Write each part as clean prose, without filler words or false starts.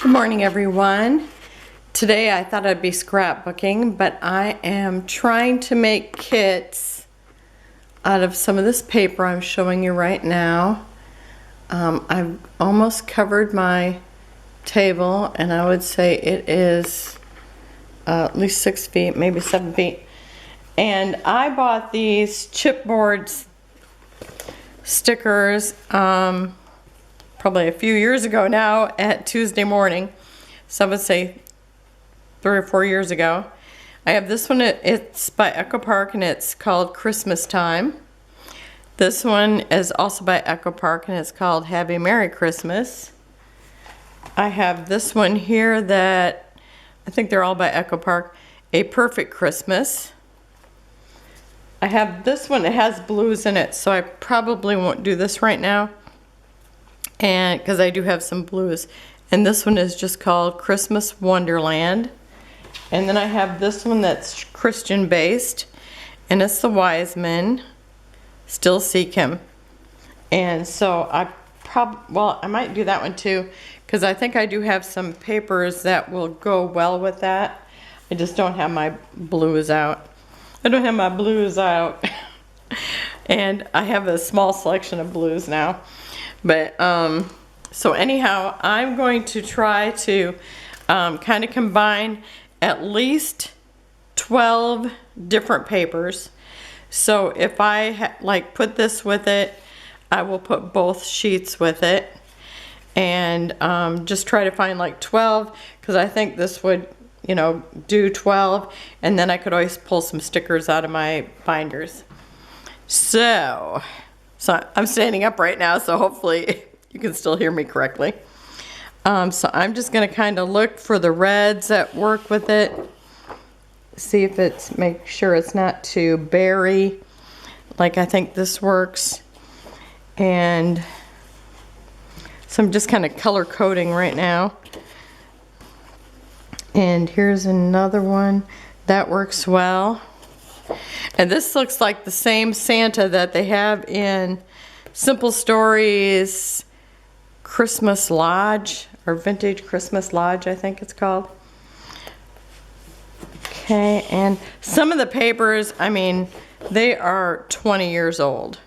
Good morning, everyone. Today I thought I'd be scrapbooking, but I am trying to make kits out of some of this paper I'm showing you right now. I've almost covered my table, and I would say it is at least 6 feet, maybe 7 feet. And I bought these chipboard stickers probably a few years ago now at Tuesday morning. So I would say 3 or 4 years ago. I have this one, it's by Echo Park, and it's called Christmas Time. This one is also by Echo Park, and it's called Happy Merry Christmas. I have this one here that I think they're all by Echo Park, A Perfect Christmas. I have this one, it has blues in it, so I probably won't do this right now, and because I do have some blues. And this one is just called Christmas Wonderland. And then I have this one that's Christian based, and it's the Wise Men Still Seek Him. And so I might do that one too, because I think I do have some papers that will go well with that. I just don't have my blues out. I don't have my blues out. And I have a small selection of blues now. But so anyhow, I'm going to try to kind of combine at least 12 different papers. So if I put this with it, I will put both sheets with it, and just try to find like 12, because I think this would, do 12, and then I could always pull some stickers out of my binders. So I'm standing up right now, so hopefully you can still hear me correctly. So I'm just going to kind of look for the reds that work with it. See if make sure it's not too berry. Like I think this works. And so I'm just kind of color coding right now. And here's another one that works well. And this looks like the same Santa that they have in Simple Stories Christmas Lodge, or Vintage Christmas Lodge, I think it's called. Okay, and some of the papers, they are 20 years old.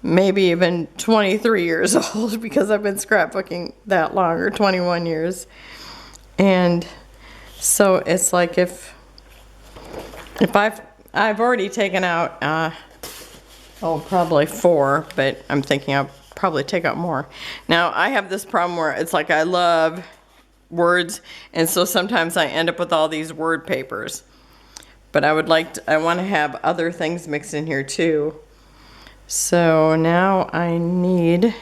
Maybe even 23 years old, because I've been scrapbooking that long, or 21 years. And so it's like if I've already taken out, probably 4, but I'm thinking I'll probably take out more. Now, I have this problem where it's like I love words, and so sometimes I end up with all these word papers. But I want to have other things mixed in here too. So now I've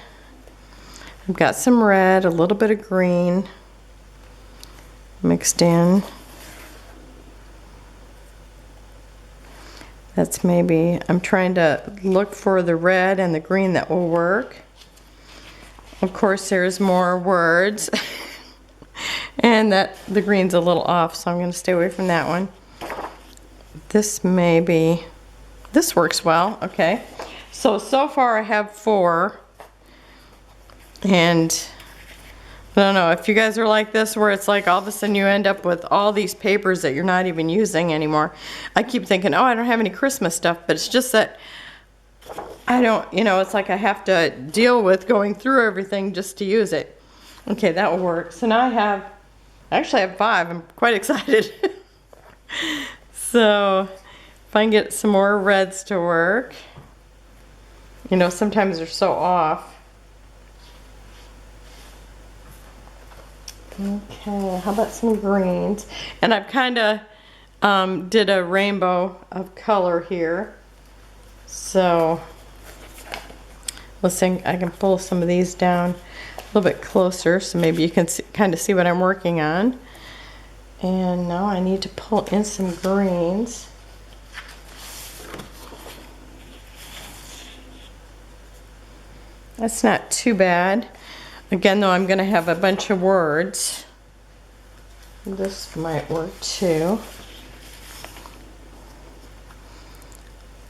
got some red, a little bit of green mixed in. I'm trying to look for the red and the green that will work. Of course, there's more words. And the green's a little off, so I'm going to stay away from that one. This works well. Okay. So far I have 4. And I don't know if you guys are like this, where it's like all of a sudden you end up with all these papers that you're not even using anymore. I keep thinking, I don't have any Christmas stuff, but it's just that I don't, it's like I have to deal with going through everything just to use it. Okay, that will work. So now I actually have 5. I'm quite excited. So if I can get some more reds to work, sometimes they're so off. Okay, how about some greens? And I've kind of did a rainbow of color here. So let's see, I can pull some of these down a little bit closer, so maybe you can kind of see what I'm working on. And now I need to pull in some greens. That's not too bad. Again, though, I'm going to have a bunch of words. This might work too.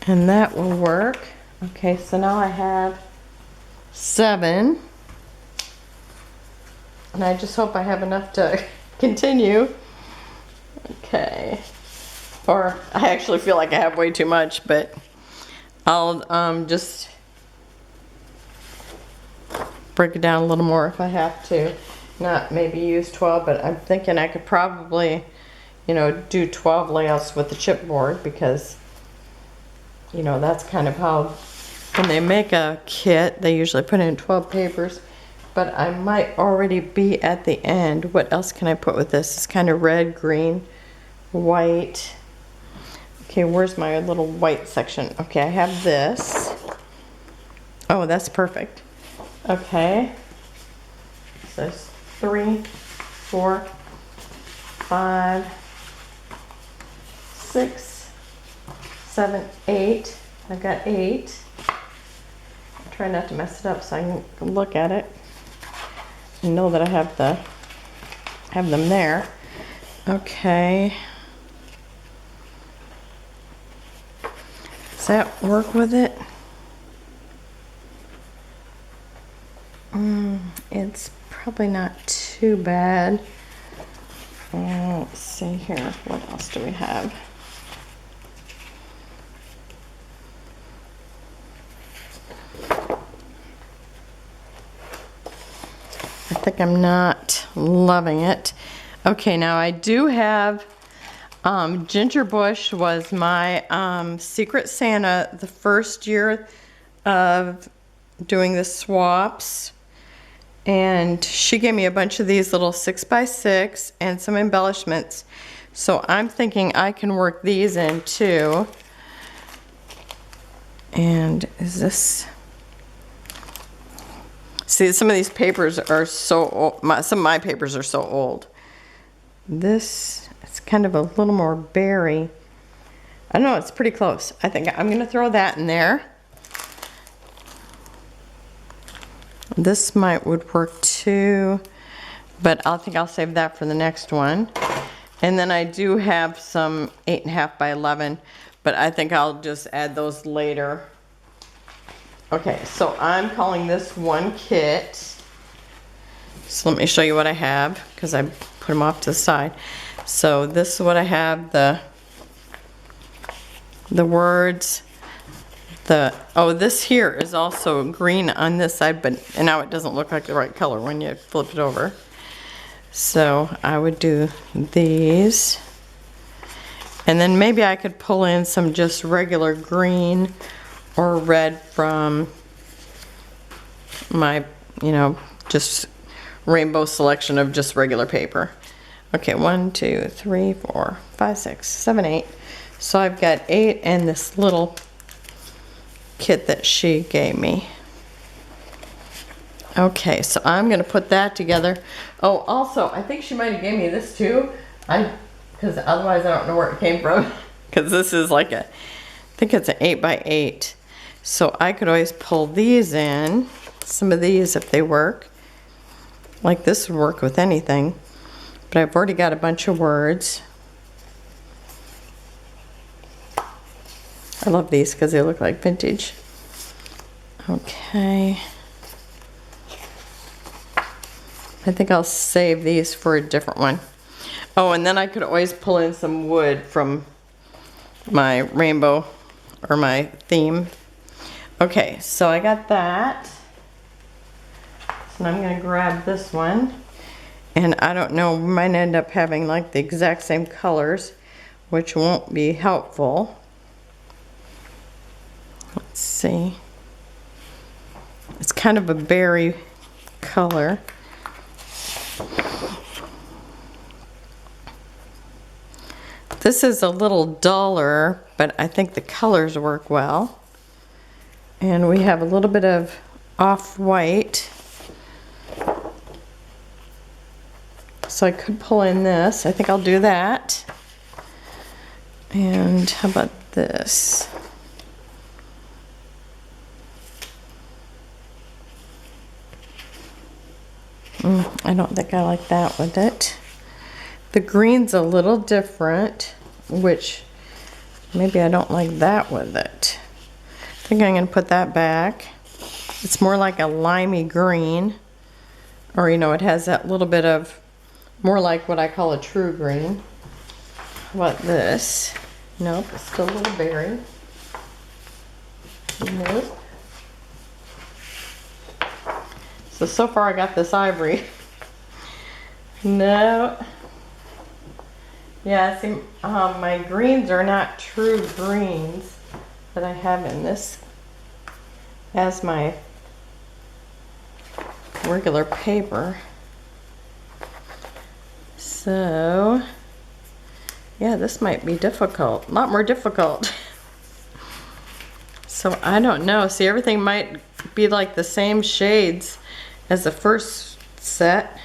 And that will work. Okay, so now I have 7. And I just hope I have enough to continue. Okay. Or I actually feel like I have way too much, but I'll just break it down a little more if I have to. Not maybe use 12, but I'm thinking I could probably, you know, do 12 layouts with the chipboard, because, you know, that's kind of how, when they make a kit, they usually put in 12 papers. But I might already be at the end. What else can I put with this? It's kind of red, green, white. Okay, where's my little white section? Okay, I have this. Oh, that's perfect. Okay. So it's 3, 4, 5, 6, 7, 8. I've got 8. I'll try not to mess it up so I can look at it and know that I have them there. Okay. Does that work with it? It's probably not too bad. Let's see here. What else do we have? I think I'm not loving it. Okay, now I do have Ginger Bush was my Secret Santa the first year of doing the swaps, and she gave me a bunch of these little 6x6 and some embellishments, so I'm thinking I can work these in too. And is this, see, some of these papers are so old. Some of my papers are so old. This, it's kind of a little more berry. I don't know, it's pretty close. I think I'm gonna throw that in there. This would work too, but I think I'll save that for the next one. And then I do have some 8.5 by 11, but I think I'll just add those later. Okay, so I'm calling this one kit. So let me show you what I have, because I put them off to the side. So this is what I have, the words. Oh, this here is also green on this side, but now it doesn't look like the right color when you flip it over. So I would do these. And then maybe I could pull in some just regular green or red from my, you know, just rainbow selection of just regular paper. Okay, 1, 2, 3, 4, 5, 6, 7, 8. So I've got 8 and this little kit that she gave me. Okay, so I'm gonna put that together. Oh, also, I think she might have gave me this too. Because otherwise I don't know where it came from. Because this is like I think it's an 8 by 8. So I could always pull these in, some of these if they work. Like this would work with anything. But I've already got a bunch of words. I love these because they look like vintage. Okay. I think I'll save these for a different one. Oh, and then I could always pull in some wood from my rainbow or my theme. Okay, so I got that. So I'm going to grab this one. And I don't know, we might end up having like the exact same colors, which won't be helpful. Let's see. It's kind of a berry color. This is a little duller, but I think the colors work well. And we have a little bit of off-white. So I could pull in this. I think I'll do that. And how about this? I don't think I like that with it. The green's a little different, which maybe I don't like that with it. I think I'm going to put that back. It's more like a limey green. Or, you know, it has that little bit of, more like what I call a true green. How about this? Nope, it's still a little berry. Nope. So far I got this ivory. No. Yeah, see, my greens are not true greens that I have in this as my regular paper. So, yeah, this might be difficult. A lot more difficult. So I don't know. See, everything might be like the same shades as the first set.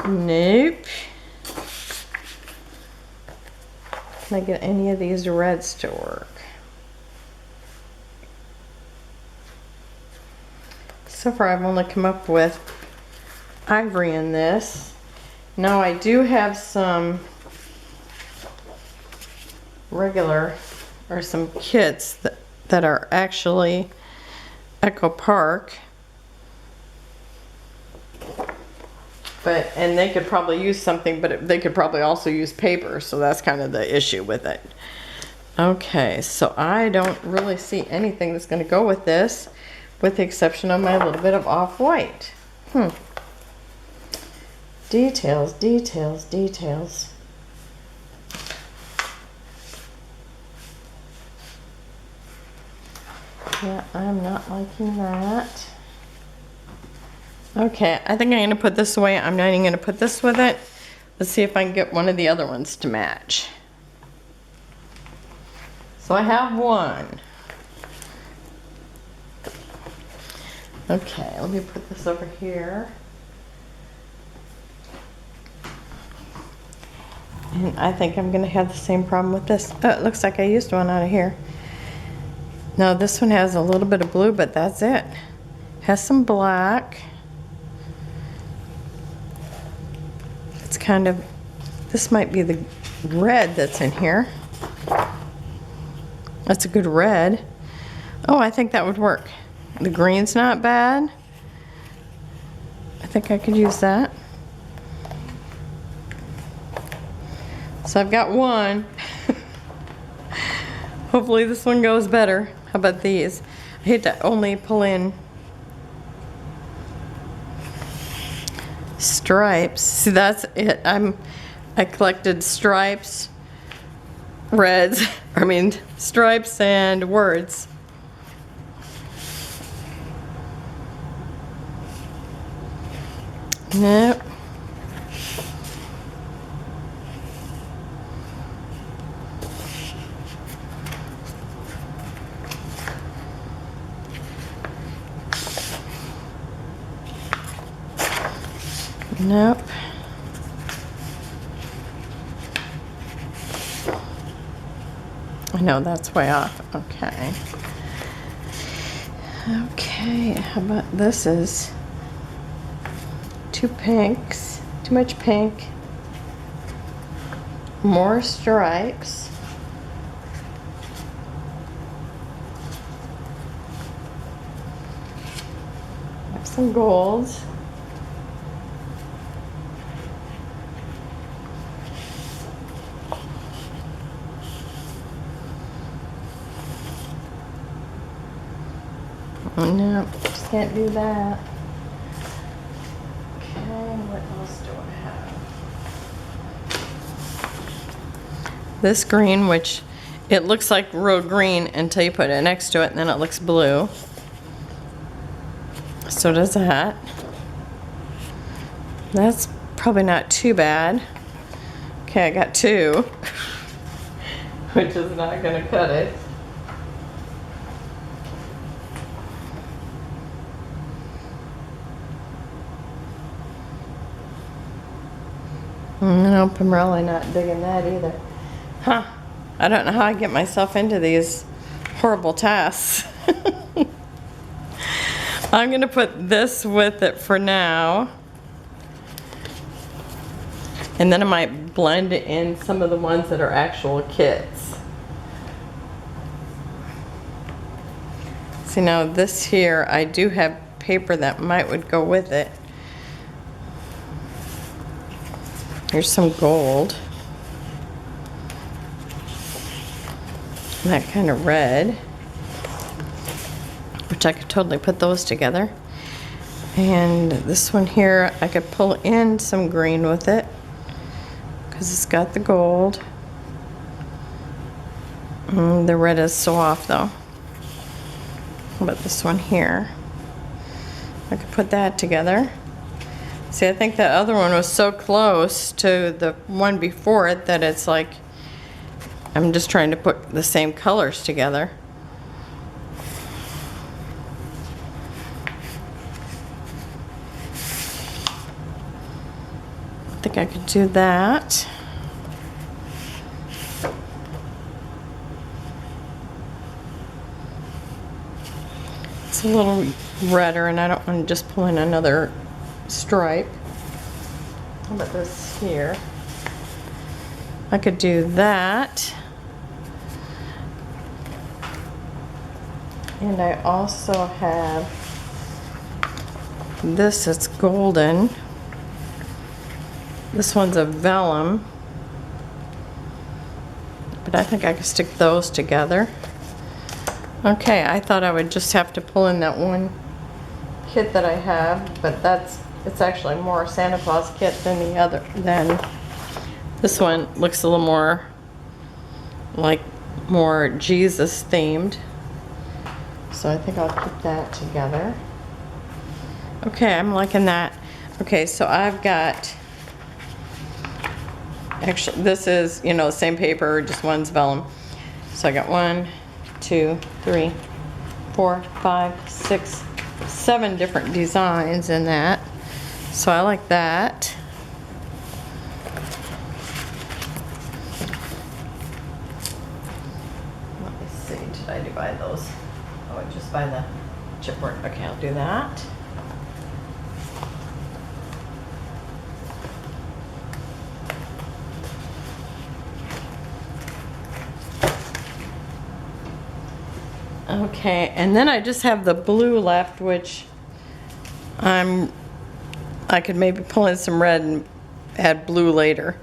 Nope. Can I get any of these reds to work? So far I've only come up with ivory in this. Now I do have some regular, or some kits that are actually Echo Park. And they could probably use something, but they could probably also use paper, so that's kind of the issue with it. Okay, so I don't really see anything that's going to go with this, with the exception of my little bit of off-white. Details, details, details. Yeah, I'm not liking that. Okay, I think I'm going to put this away. I'm not even going to put this with it. Let's see if I can get one of the other ones to match. So I have one. Okay, let me put this over here. And I think I'm going to have the same problem with this. Oh, it looks like I used one out of here. No, this one has a little bit of blue, but that's it. Has some black. It's kind of, this might be the red that's in here. That's a good red. Oh, I think that would work. The green's not bad. I think I could use that. So I've got one. Hopefully this one goes better. How about these? I hate to only pull in stripes. See, that's it. I collected stripes, reds, stripes and words. Nope. Nope. I know that's way off. Okay. Okay, how about this is two pinks, too much pink, more stripes. Have some golds. Oh, no, just can't do that. Okay, what else do I have? This green, which it looks like real green until you put it next to it, and then it looks blue. So does that. That's probably not too bad. Okay, I got two, which is not gonna cut it. Nope, I'm really not digging that either. Huh. I don't know how I get myself into these horrible tasks. I'm going to put this with it for now. And then I might blend in some of the ones that are actual kits. See, now this here, I do have paper that would go with it. Here's some gold. And that kind of red, which I could totally put those together. And this one here, I could pull in some green with it because it's got the gold. The red is so off though. But this one here, I could put that together. See, I think that other one was so close to the one before it that it's like I'm just trying to put the same colors together. I think I could do that. It's a little redder and I don't want to just pull in another stripe. How about this here? I could do that. And I also have this, it's golden. This one's a vellum. But I think I could stick those together. Okay, I thought I would just have to pull in that one kit that I have, but it's actually more a Santa Claus kit than the other. This one looks a little more like more Jesus themed. So I think I'll keep that together. Okay, I'm liking that. Okay, so I've got, actually this is, you know, same paper, just one's vellum. So I got 1, 2, 3, 4, 5, 6, 7 different designs in that. So I like that. Let me see, did I divide those? Oh, I just buy the chipboard. Okay, I'll do that. Okay, and then I just have the blue left, which I could maybe pull in some red and add blue later.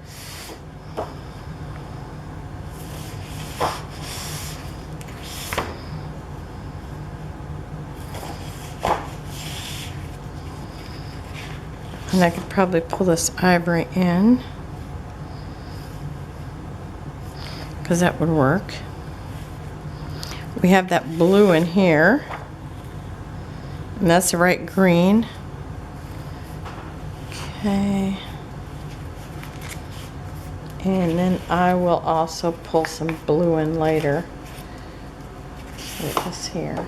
And I could probably pull this ivory in, because that would work. We have that blue in here, and that's the right green. Okay. And then I will also pull some blue in later. Like this here.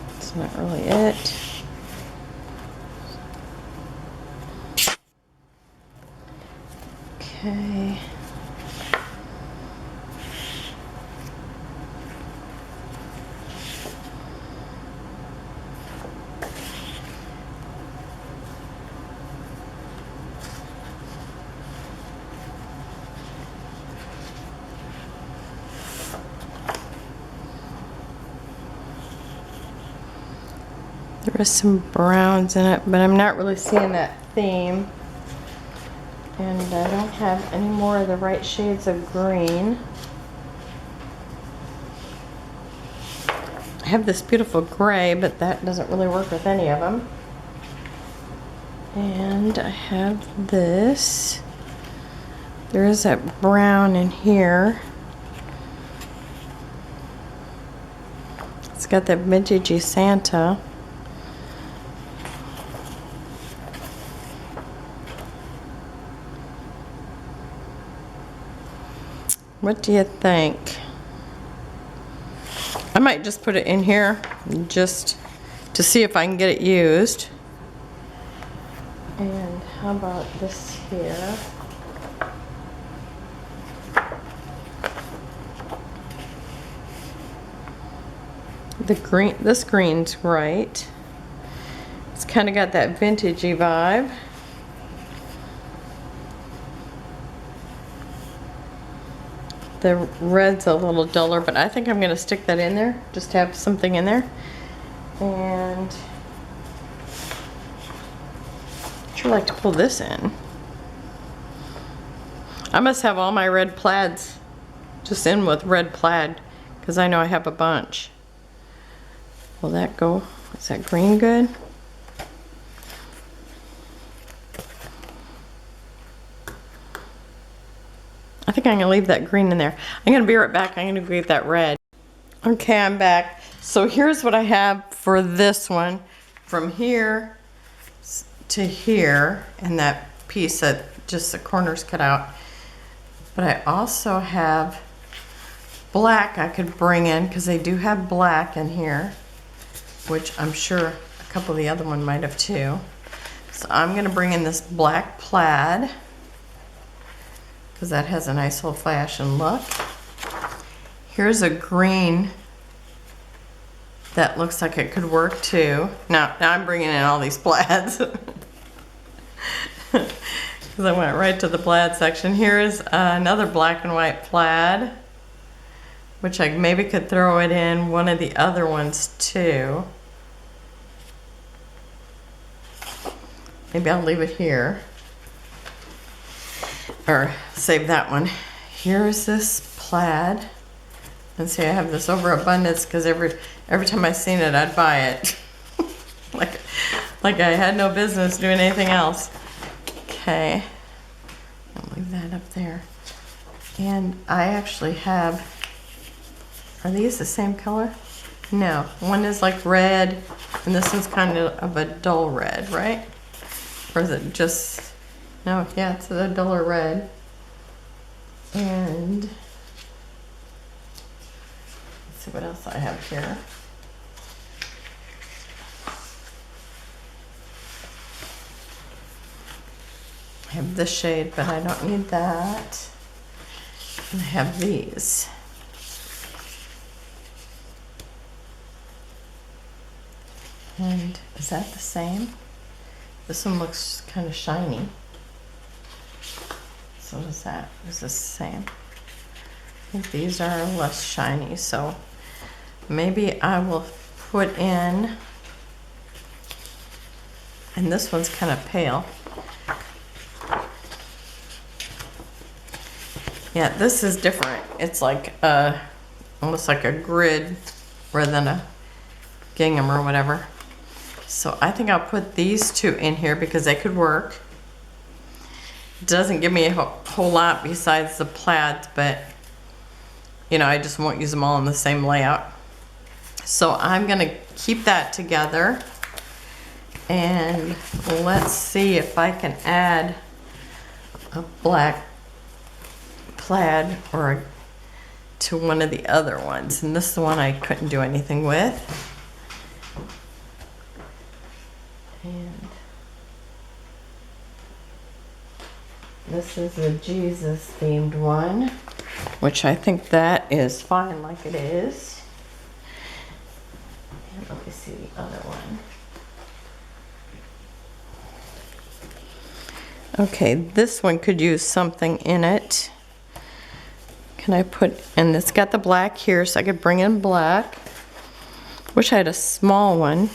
That's not really it. Okay. There is some browns in it, but I'm not really seeing that theme. And I don't have any more of the right shades of green. I have this beautiful gray, but that doesn't really work with any of them. And I have this. There is that brown in here. It's got that vintagey Santa. What do you think? I might just put it in here just to see if I can get it used. And how about this here? The green, this green's right. It's kind of got that vintagey vibe. The red's a little duller, but I think I'm gonna stick that in there, just to have something in there. And I'd sure like to pull this in. I must have all my red plaids just in with red plaid, because I know I have a bunch. Will that go? Is that green good? I think I'm gonna leave that green in there. I'm gonna be right back. I'm gonna go get that red. Okay, I'm back. So here's what I have for this one. From here to here, and that piece that just the corners cut out. But I also have black I could bring in, because they do have black in here, which I'm sure a couple of the other one might have too. So I'm gonna bring in this black plaid, because that has a nice old fashioned look. Here's a green that looks like it could work too. Now I'm bringing in all these plaids. Because I went right to the plaid section. Here's another black and white plaid, which I maybe could throw it in one of the other ones too. Maybe I'll leave it here, or save that one. Here's this plaid, and see, I have this overabundance because every time I seen it, I'd buy it. like I had no business doing anything else. Okay, I'll leave that up there. And I actually have, are these the same color? No, one is like red, and this one's kind of a dull red, right? Or is it just, no, yeah, it's a duller red. And let's see what else I have here. I have this shade, but I don't need that. And I have these. And is that the same? This one looks kind of shiny. So does that. Is this the same? I think these are less shiny, so maybe I will put in, and this one's kind of pale. Yeah, this is different. It's like almost like a grid rather than a gingham or whatever. So I think I'll put these two in here because they could work. It doesn't give me a whole lot besides the plaids, but you know, I just won't use them all in the same layout. So I'm gonna keep that together, and let's see if I can add a black plaid or to one of the other ones. And this is the one I couldn't do anything with. And this is a Jesus themed one, which I think that is fine like it is. And let me see the other one. Okay, this one could use something in it. Can I put, and it's got the black here, so I could bring in black. Wish I had a small one.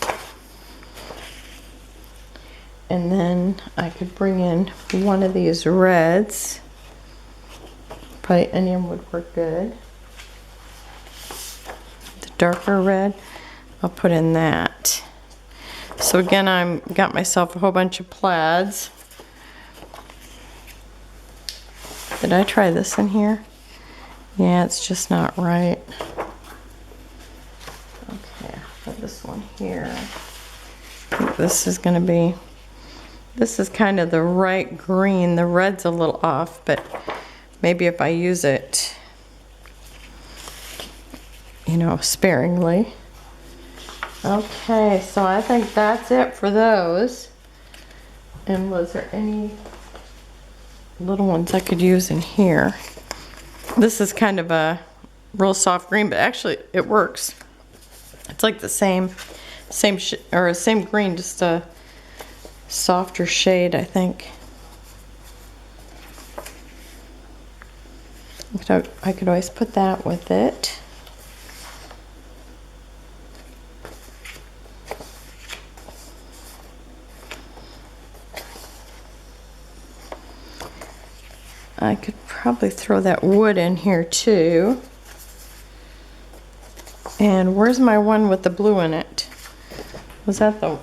And then I could bring in one of these reds. Probably any of them would work good. The darker red, I'll put in that. So again, I'm got myself a whole bunch of plaids. Did I try this in here? Yeah, it's just not right. Okay, I'll put this one here. I think this is gonna be, this is kind of the right green. The red's a little off, but maybe if I use it, you know, sparingly. Okay, so I think that's it for those. And was there any little ones I could use in here? This is kind of a real soft green, but actually it works. It's like the same green, just a softer shade, I think. I could always put that with it. I could probably throw that wood in here too. And where's my one with the blue in it? Was that the...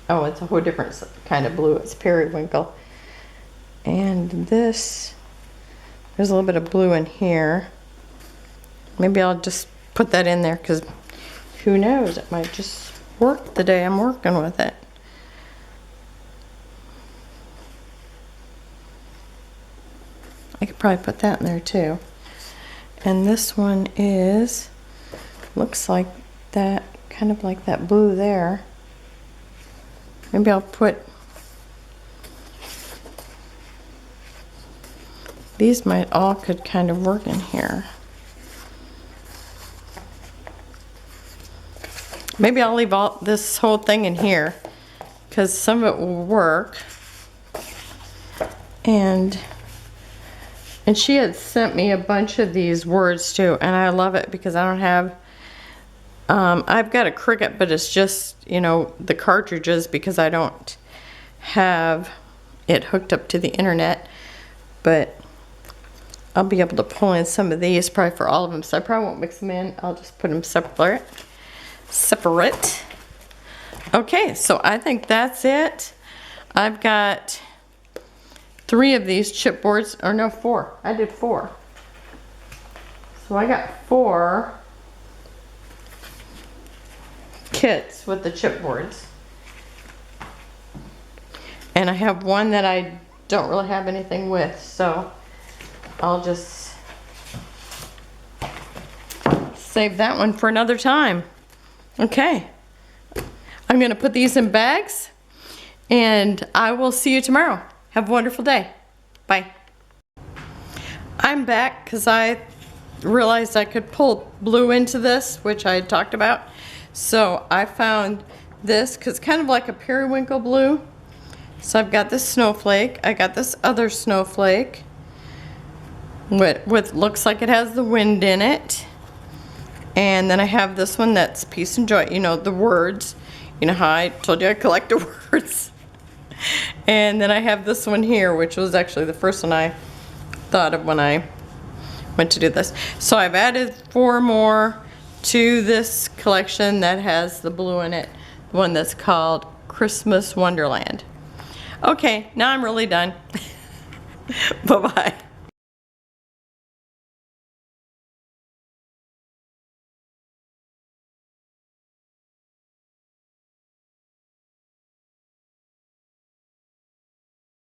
Oh, it's a whole different kind of blue. It's periwinkle. And this, there's a little bit of blue in here. Maybe I'll just put that in there because who knows, it might just work the day I'm working with it. I could probably put that in there too. And this one is, looks like that, kind of like that blue there. Maybe I'll put, these might all could kind of work in here. Maybe I'll leave all this whole thing in here because some of it will work. And she had sent me a bunch of these words too, and I love it because I don't have, I've got a Cricut, but it's just, you know, the cartridges because I don't have it hooked up to the internet. But I'll be able to pull in some of these probably for all of them, so I probably won't mix them in. I'll just put them separate. Okay, so I think that's it. I've got 3 of these chipboards, or no, 4. I did 4. So I got 4 kits with the chipboards. And I have one that I don't really have anything with, so I'll just save that one for another time. Okay. I'm going to put these in bags, and I will see you tomorrow. Have a wonderful day. Bye. I'm back because I realized I could pull blue into this, which I had talked about. So I found this because it's kind of like a periwinkle blue. So I've got this snowflake. I got this other snowflake with looks like it has the wind in it. And then I have this one that's peace and joy. You know, the words. You know how I told you I collect the words. And then I have this one here, which was actually the first one I thought of when I went to do this. So I've added 4 more to this collection that has the blue in it. The one that's called Christmas Wonderland. Okay, now I'm really done. Bye-bye.